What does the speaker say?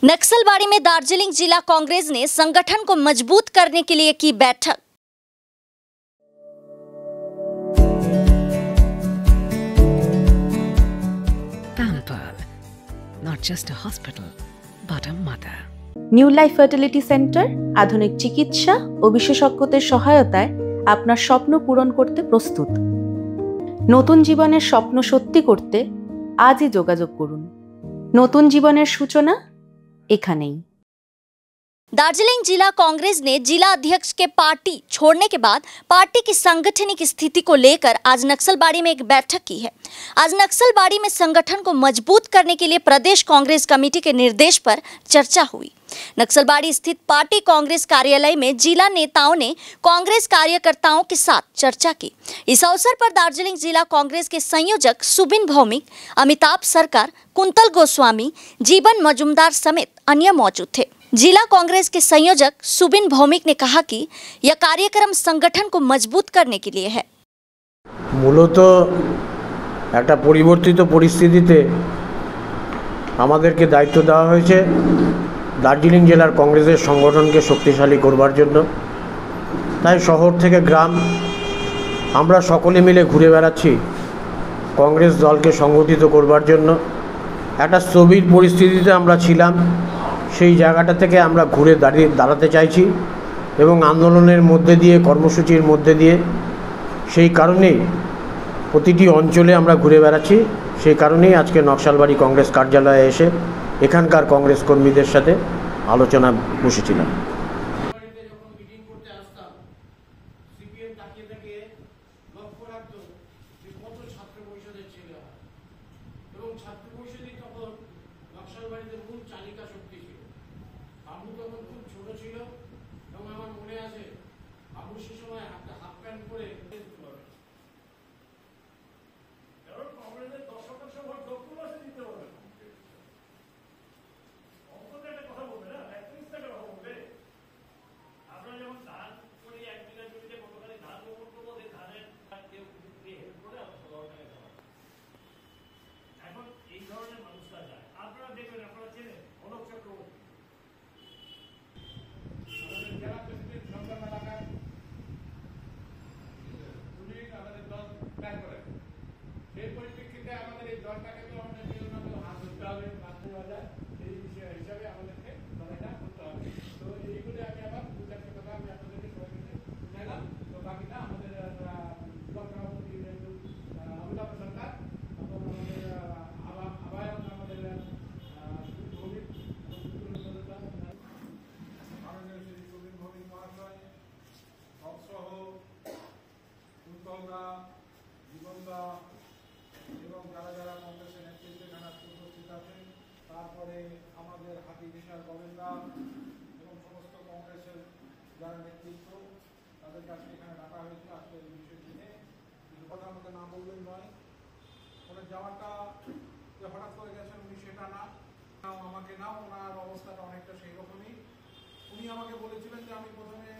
नक्सलबाड़ी में दार्जिलिंग जिला कांग्रेस ने संगठन को मजबूत करने के लिए की बैठक। Pampered, not just a hospital, but a mother. New life fertility centre আধুনিক চিকিৎসা ও বিশেষজ্ঞদের সহায়তায় আপনার স্বপ্ন পূরণ করতে প্রস্তুত। নতুন জীবনের স্বপ্ন সত্যি করতে আজই যোগাযোগ করুন। নতুন জীবনের সূচনা এখানেই। दार्जिलिंग जिला कांग्रेस ने जिला अध्यक्ष के पार्टी छोड़ने के बाद पार्टी की सांगठनिक स्थिति को लेकर आज नक्सलबाड़ी में एक बैठक की है। आज नक्सलबाड़ी में संगठन को मजबूत करने के लिए प्रदेश कांग्रेस कमेटी के निर्देश पर चर्चा हुई। नक्सलबाड़ी स्थित पार्टी कांग्रेस कार्यालय में जिला नेताओं ने कांग्रेस कार्यकर्ताओं के साथ चर्चा की। इस अवसर पर दार्जिलिंग जिला कांग्रेस के संयोजक सुबिन भौमिक, अमिताभ सरकार, कुंतल गोस्वामी, जीवन मजुमदार समेत अन्य मौजूद थे। जिला कांग्रेस के संयोजक सुबिन भौमिक ने कहा कि यह कार्यक्रम संगठन को मजबूत करने के लिए है। মূলত একটা পরিবর্তিত পরিস্থিতিতে আমাদেরকে দায়িত্ব দেওয়া হয়েছে দার্জিলিং জেলার কংগ্রেসের সংগঠনকে শক্তিশালী করবার জন্য। তাই শহর থেকে গ্রাম আমরা সকলে মিলে ঘুরে বেড়াচ্ছি কংগ্রেস দলকে সংগঠিত করবার জন্য। একটা স্থবির পরিস্থিতিতে আমরা ছিলাম, সেই জায়গাটা থেকে আমরা ঘুরে দাঁড়াতে চাইছি এবং আন্দোলনের মধ্যে দিয়ে, কর্মসূচির মধ্যে দিয়ে, সেই কারণেই প্রতিটি অঞ্চলে আমরা ঘুরে বেড়াচ্ছি। সেই কারণেই আজকে নকশালবাড়ি কংগ্রেস কার্যালয়ে এসে এখানকার কংগ্রেস কর্মীদের সাথে আলোচনা বসেছিলাম। আবু তখন খুব ছোট ছিল এবং আমার মনে আছে আবু সে সময় হাফ প্যান্ট পরে কারণ কংগ্রেসের 10% ভোট দক্ষিণ মাসে দিতে হবে। অন্তত একটা কথা বলবে না, অ্যাটলিস্ট একটা কথা বলবে। আমরা যেমন ধান করি 1 বিঘা জমিতে কতখানি ধান রোপণ করবো, সেই ধানের কেউ হেল্প করে আমরা 17 টাকা খাওয়া। এখন এই ধরনের মানুষরা যায়, আপনারা দেখবেন, আপনারা চেনেন অলোক চক্রবর্তী জেলা প্রেসিডেন্ট সংগ্রাম এলাকায় উনি আমাদের দল ত্যাগ করেন। সেই পরিপ্রেক্ষিতে আমাদের এই দলটাকে তো আমাদের নিয়ন্ত্রণ হাত ধরতে হবে, বাধ্য হওয়া যায়, সেই বিষয় হিসাবে আমাদেরকে লড়াইটা করতে হবে। তো এইগুলো আমি আবার দু চারটে কথা আমি আপনাদেরকে সবাইকে শুনাইলাম। তো বাকিটা আমাদের ব্লক সভাপতি অমিতাভ সরকার, এবং আমাদের আবায়ক আমাদের ভৌমিক জীবনদা এবং যারা যারা কংগ্রেসের নেতৃত্বে এখানে উপস্থিত আছেন, তারপরে আমাদের হাতি বিশাল গোবিন্দা এবং সমস্ত কংগ্রেসের যারা নেতৃত্ব, তাদেরকে আজকে এখানে ডাকা হয়েছে। আজকে এই বিষয়টি নিয়ে কিছু কথা আমাকে না বললেই নয়। ওনার যাওয়াটা যে হঠাৎ করে গেছেন উনি সেটা না, আমাকে না, ওনার অবস্থাটা অনেকটা সেই রকমই। উনি আমাকে বলেছিলেন যে আমি প্রথমে